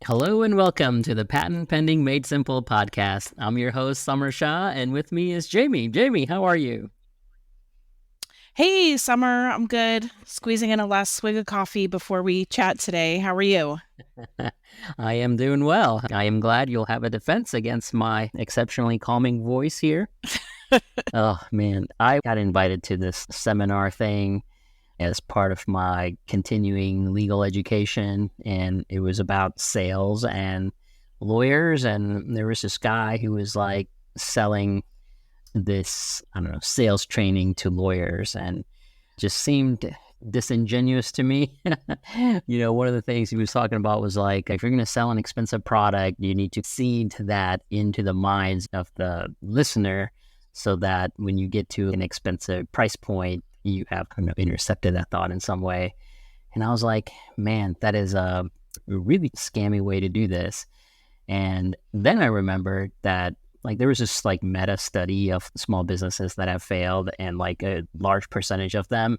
Hello and welcome to the Patent Pending Made Simple podcast. I'm your host, Samar, and with me is Jamie. Jamie, how are you? Hey, Summer, I'm good. Squeezing in a last swig of coffee before we chat today. How are you? I am doing well. I am glad you'll have a defense against my exceptionally calming voice here. Oh, man, I got invited to this seminar thing as part of my continuing legal education, and it was about sales and lawyers. And there was this guy who was like selling this, sales training to lawyers, and just seemed disingenuous to me. One of the things he was talking about was like, if you're going to sell an expensive product, you need to seed that into the minds of the listener so that when you get to an expensive price point, you have intercepted that thought in some way. And I was like, man, that is a really scammy way to do this. And then I remembered that there was this meta study of small businesses that have failed, and a large percentage of them,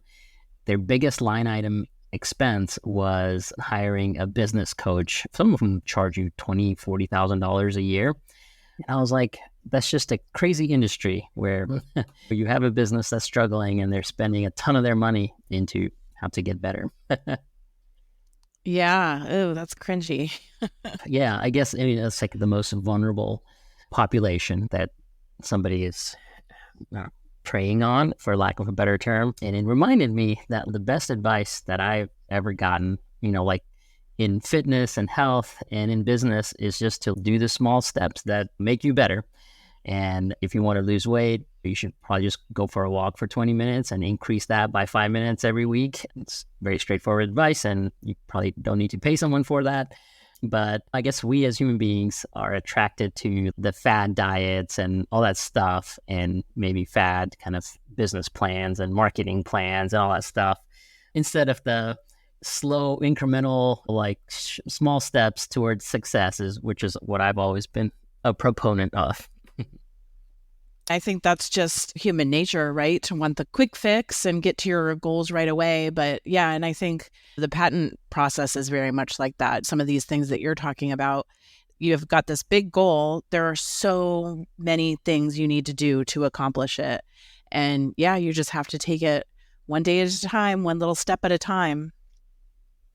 their biggest line item expense was hiring a business coach. Some of them charge you $20,000, $40,000 a year. And I was like, that's just a crazy industry where you have a business that's struggling and they're spending a ton of their money into how to get better. Yeah. Oh, that's cringy. Yeah, I guess it's the most vulnerable population that somebody is preying on, for lack of a better term. And it reminded me that the best advice that I've ever gotten, in fitness and health and in business, is just to do the small steps that make you better. And if you want to lose weight, you should probably just go for a walk for 20 minutes and increase that by 5 minutes every week. It's very straightforward advice, and you probably don't need to pay someone for that. But I guess we as human beings are attracted to the fad diets and all that stuff, and maybe fad kind of business plans and marketing plans and all that stuff, instead of the slow, incremental, small steps towards successes, which is what I've always been a proponent of. I think that's just human nature, right? To want the quick fix and get to your goals right away. But yeah, and I think the patent process is very much like that. Some of these things that you're talking about, you've got this big goal. There are so many things you need to do to accomplish it. And yeah, you just have to take it one day at a time, one little step at a time.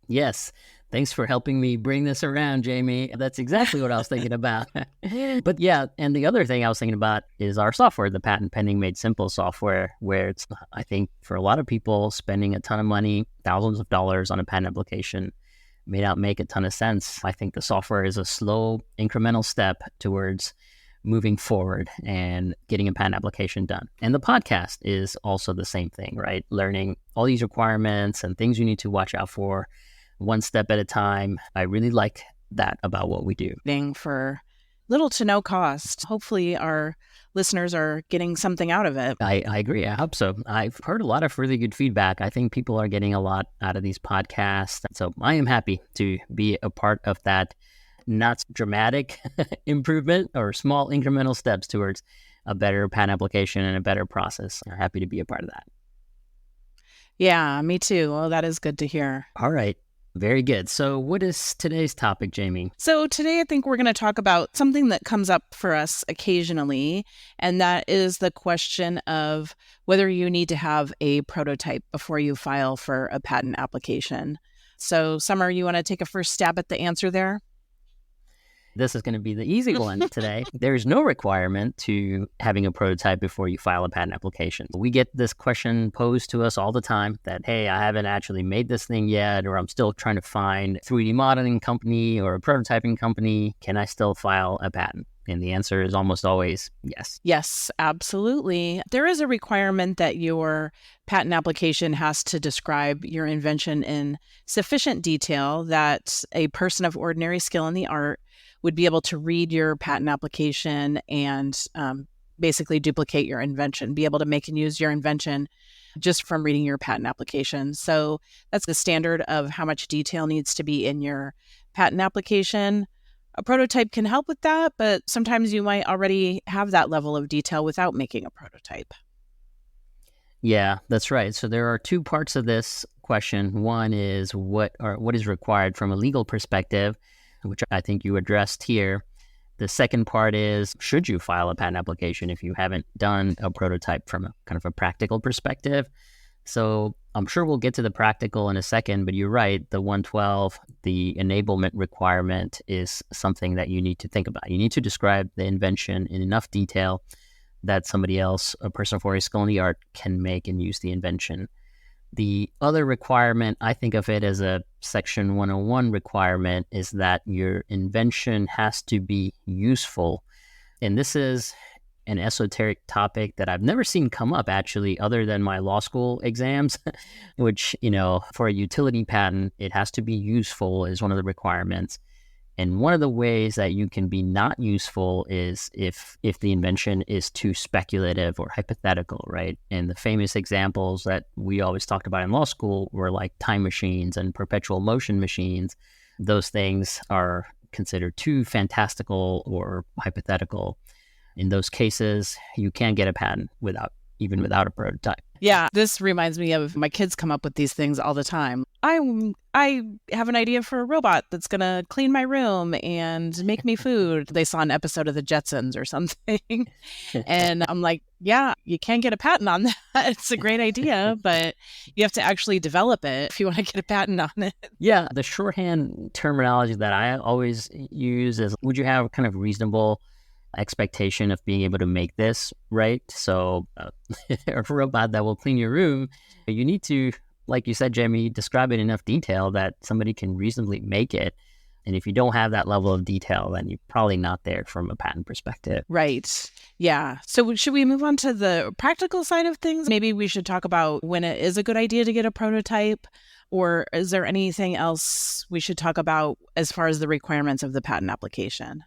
Yes. Thanks for helping me bring this around, Jamie. That's exactly what I was thinking about. But yeah, and the other thing I was thinking about is our software, the Patent Pending Made Simple software, where it's, I think, for a lot of people, spending a ton of money, thousands of dollars on a patent application may not make a ton of sense. I think the software is a slow, incremental step towards moving forward and getting a patent application done. And the podcast is also the same thing, right? Learning all these requirements and things you need to watch out for, one step at a time. I really like that about what we do. For little to no cost. Hopefully our listeners are getting something out of it. I agree. I hope so. I've heard a lot of really good feedback. I think people are getting a lot out of these podcasts. So I am happy to be a part of that, not dramatic improvement or small incremental steps towards a better patent application and a better process. I'm happy to be a part of that. Yeah, me too. Well, that is good to hear. All right. Very good. So what is today's topic, Jamie? So today I think we're going to talk about something that comes up for us occasionally, and that is the question of whether you need to have a prototype before you file for a patent application. So Summer, you want to take a first stab at the answer there? This is going to be the easy one today. There's no requirement to having a prototype before you file a patent application. We get this question posed to us all the time that, hey, I haven't actually made this thing yet, or I'm still trying to find a 3D modeling company or a prototyping company. Can I still file a patent? And the answer is almost always yes. Yes, absolutely. There is a requirement that your patent application has to describe your invention in sufficient detail that a person of ordinary skill in the art would be able to read your patent application and basically duplicate your invention, be able to make and use your invention just from reading your patent application. So that's the standard of how much detail needs to be in your patent application. A prototype can help with that, but sometimes you might already have that level of detail without making a prototype. Yeah, that's right. So there are two parts of this question. One is what is required from a legal perspective. which I think you addressed here. The second part is, should you file a patent application if you haven't done a prototype from a kind of a practical perspective? So I'm sure we'll get to the practical in a second, but you're right. The 112, the enablement requirement is something that you need to think about. You need to describe the invention in enough detail that somebody else, a person for a skill in the art, can make and use the invention. The other requirement, I think of it as a Section 101 requirement, is that your invention has to be useful. And this is an esoteric topic that I've never seen come up, actually, other than my law school exams, which, for a utility patent, it has to be useful is one of the requirements. And one of the ways that you can be not useful is if the invention is too speculative or hypothetical, right? And the famous examples that we always talked about in law school were like time machines and perpetual motion machines. Those things are considered too fantastical or hypothetical. In those cases, you can't get a patent even without a prototype. Yeah, this reminds me of my kids come up with these things all the time. I have an idea for a robot that's going to clean my room and make me food. They saw an episode of the Jetsons or something. And I'm like, yeah, you can't get a patent on that. It's a great idea, but you have to actually develop it if you want to get a patent on it. Yeah, the shorthand terminology that I always use is, would you have kind of reasonable expectation of being able to make this, right? So a robot that will clean your room, you need to, like you said, Jamie, describe it in enough detail that somebody can reasonably make it. And if you don't have that level of detail, then you're probably not there from a patent perspective. Right. Yeah. So should we move on to the practical side of things? Maybe we should talk about when it is a good idea to get a prototype, or is there anything else we should talk about as far as the requirements of the patent application?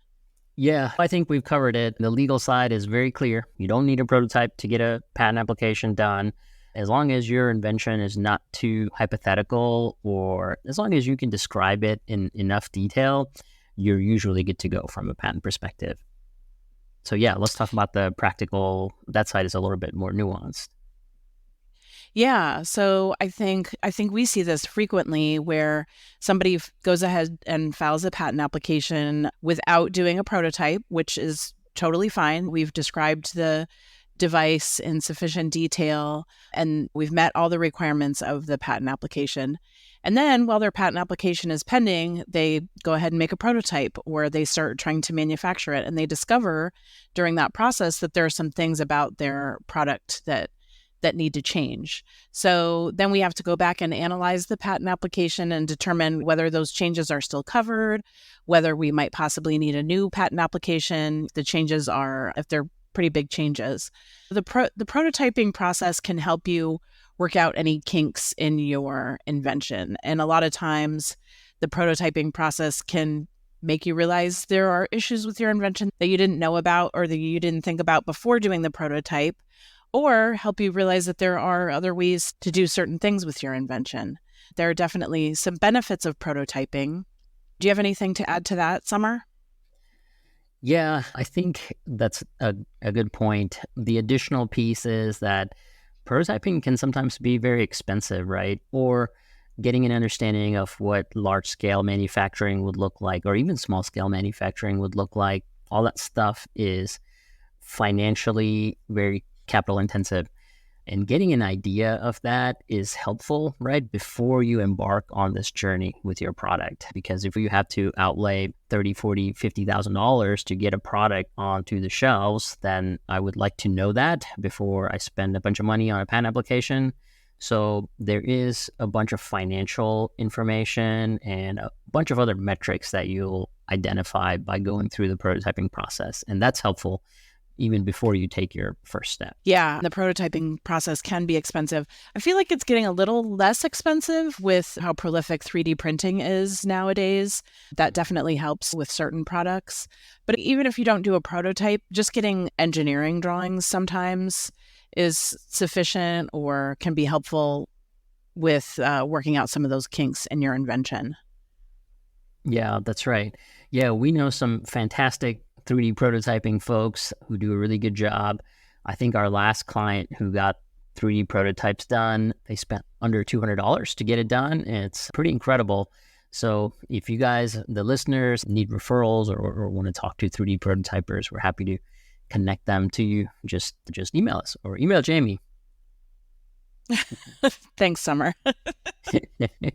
Yeah, I think we've covered it. The legal side is very clear. You don't need a prototype to get a patent application done. As long as your invention is not too hypothetical, or as long as you can describe it in enough detail, you're usually good to go from a patent perspective. So yeah, let's talk about the practical. That side is a little bit more nuanced. Yeah, so I think we see this frequently where somebody goes ahead and files a patent application without doing a prototype, which is totally fine. We've described the device in sufficient detail and we've met all the requirements of the patent application. And then while their patent application is pending, they go ahead and make a prototype, or they start trying to manufacture it, and they discover during that process that there are some things about their product that need to change. So then we have to go back and analyze the patent application and determine whether those changes are still covered, whether we might possibly need a new patent application. The changes are, if they're pretty big changes. The prototyping process can help you work out any kinks in your invention. And a lot of times the prototyping process can make you realize there are issues with your invention that you didn't know about or that you didn't think about before doing the prototype, or help you realize that there are other ways to do certain things with your invention. There are definitely some benefits of prototyping. Do you have anything to add to that, Samar? Yeah, I think that's a good point. The additional piece is that prototyping can sometimes be very expensive, right? Or getting an understanding of what large-scale manufacturing would look like, or even small-scale manufacturing would look like. All that stuff is financially very capital intensive, and getting an idea of that is helpful right before you embark on this journey with your product. Because if you have to outlay $30,000, $40,000, $50,000 to get a product onto the shelves, then I would like to know that before I spend a bunch of money on a patent application. So there is a bunch of financial information and a bunch of other metrics that you'll identify by going through the prototyping process, and that's helpful even before you take your first step. Yeah, the prototyping process can be expensive. I feel like it's getting a little less expensive with how prolific 3D printing is nowadays. That definitely helps with certain products. But even if you don't do a prototype, just getting engineering drawings sometimes is sufficient or can be helpful with working out some of those kinks in your invention. Yeah, that's right. Yeah, we know some fantastic 3D prototyping folks who do a really good job. I think our last client who got 3D prototypes done, they spent under $200 to get it done. It's pretty incredible. So if you guys, the listeners, need referrals or want to talk to 3D prototypers, we're happy to connect them to you. Just email us or email Jamie. Thanks, Samar.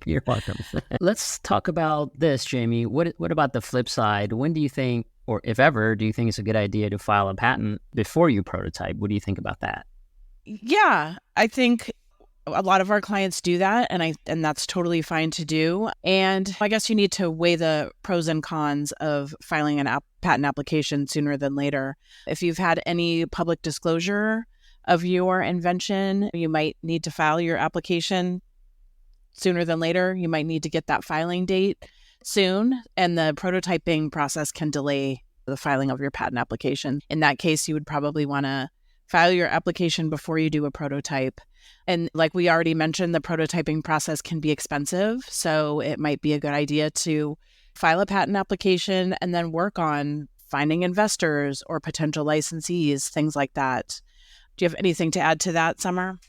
You're welcome. Let's talk about this, Jamie. What about the flip side? When do you think, or if ever, do you think it's a good idea to file a patent before you prototype? What do you think about that? Yeah, I think a lot of our clients do that, and that's totally fine to do. And I guess you need to weigh the pros and cons of filing an patent application sooner than later. If you've had any public disclosure of your invention, you might need to file your application sooner than later. You might need to get that filing date soon, and the prototyping process can delay the filing of your patent application. In that case, you would probably want to file your application before you do a prototype. And like we already mentioned, the prototyping process can be expensive. So it might be a good idea to file a patent application and then work on finding investors or potential licensees, things like that. Do you have anything to add to that, Samar?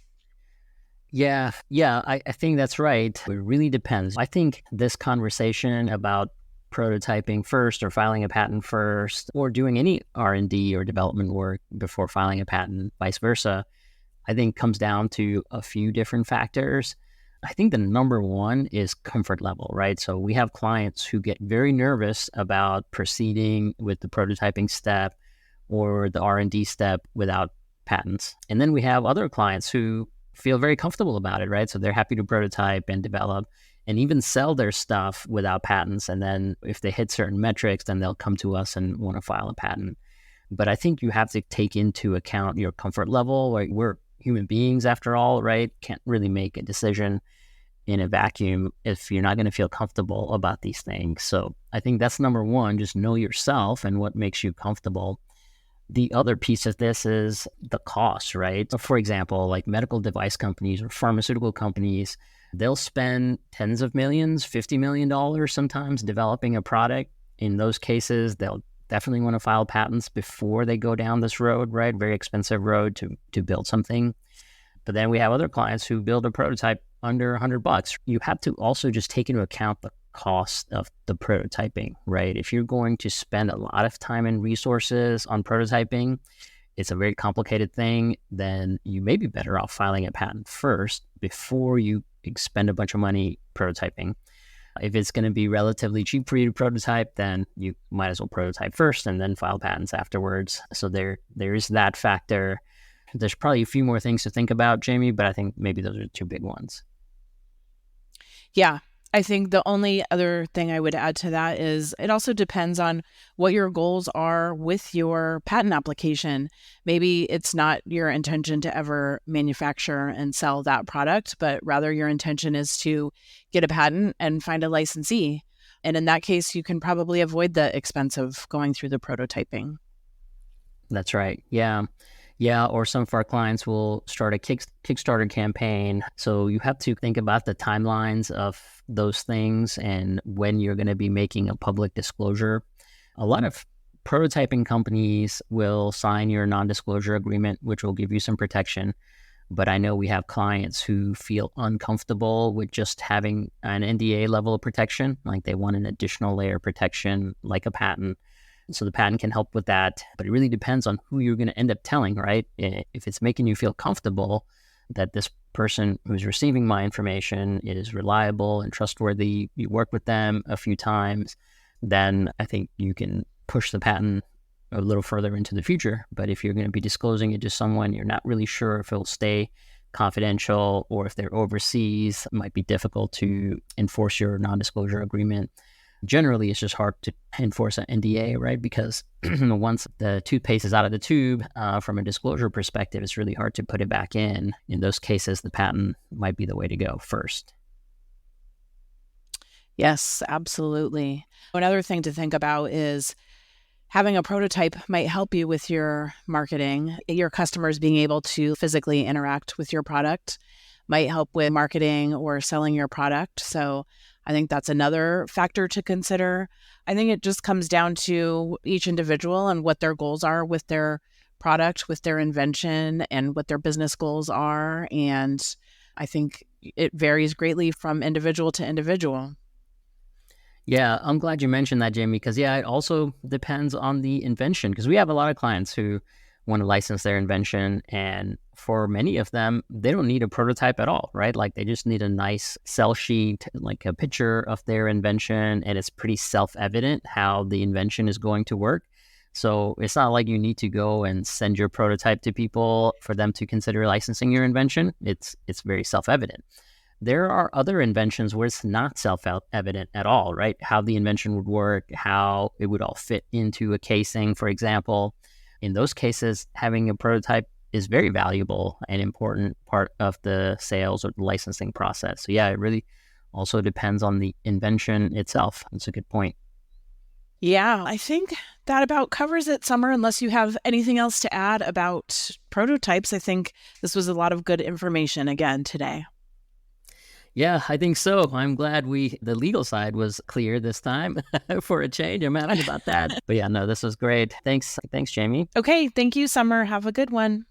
Yeah, I think that's right. It really depends. I think this conversation about prototyping first or filing a patent first or doing any R&D or development work before filing a patent, vice versa, I think comes down to a few different factors. I think the number one is comfort level, right? So we have clients who get very nervous about proceeding with the prototyping step or the R&D step without patents. And then we have other clients who feel very comfortable about it, right? So they're happy to prototype and develop and even sell their stuff without patents. And then if they hit certain metrics, then they'll come to us and want to file a patent. But I think you have to take into account your comfort level. Like, we're human beings after all, right? Can't really make a decision in a vacuum if you're not going to feel comfortable about these things. So I think that's number one, just know yourself and what makes you comfortable. The other piece of this is the cost, right? So for example, like medical device companies or pharmaceutical companies, they'll spend tens of millions, $50 million sometimes developing a product. In those cases, they'll definitely want to file patents before they go down this road, right? Very expensive road to build something. But then we have other clients who build a prototype under $100. You have to also just take into account the cost of the prototyping, right? If you're going to spend a lot of time and resources on prototyping, it's a very complicated thing, then you may be better off filing a patent first before you spend a bunch of money prototyping. If it's going to be relatively cheap for you to prototype, then you might as well prototype first and then file patents afterwards. So there is that factor. There's probably a few more things to think about, Jamie, but I think maybe those are two big ones. Yeah, I think the only other thing I would add to that is it also depends on what your goals are with your patent application. Maybe it's not your intention to ever manufacture and sell that product, but rather your intention is to get a patent and find a licensee. And in that case, you can probably avoid the expense of going through the prototyping. That's right. Yeah. Yeah, or some of our clients will start a Kickstarter campaign. So you have to think about the timelines of those things and when you're going to be making a public disclosure. A lot of prototyping companies will sign your non-disclosure agreement, which will give you some protection. But I know we have clients who feel uncomfortable with just having an NDA level of protection, like they want an additional layer of protection, like a patent. So the patent can help with that, but it really depends on who you're going to end up telling, right? If it's making you feel comfortable that this person who's receiving my information is reliable and trustworthy, you work with them a few times, then I think you can push the patent a little further into the future. But if you're going to be disclosing it to someone, you're not really sure if it'll stay confidential or if they're overseas, it might be difficult to enforce your non-disclosure agreement. Generally, it's just hard to enforce an NDA, right? Because once the toothpaste is out of the tube, from a disclosure perspective, it's really hard to put it back in. In those cases, the patent might be the way to go first. Yes, absolutely. Another thing to think about is having a prototype might help you with your marketing. Your customers being able to physically interact with your product might help with marketing or selling your product. So I think that's another factor to consider. I think it just comes down to each individual and what their goals are with their product, with their invention, and what their business goals are. And I think it varies greatly from individual to individual. Yeah, I'm glad you mentioned that, Jamie, because it also depends on the invention. Because we have a lot of clients who want to license their invention, and for many of them, they don't need a prototype at all, right? Like they just need a nice sell sheet, like a picture of their invention, and it's pretty self-evident how the invention is going to work. So it's not like you need to go and send your prototype to people for them to consider licensing your invention. It's very self-evident. There are other inventions where it's not self-evident at all, right? How the invention would work, how it would all fit into a casing, for example. In those cases, having a prototype is very valuable and important part of the sales or the licensing process. So it really also depends on the invention itself. That's a good point. Yeah, I think that about covers it, Summer, unless you have anything else to add about prototypes. I think this was a lot of good information again today. Yeah, I think so. I'm glad the legal side was clear this time for a change. I'm happy about that. But no, this was great. Thanks, Jamie. Okay, thank you, Summer. Have a good one.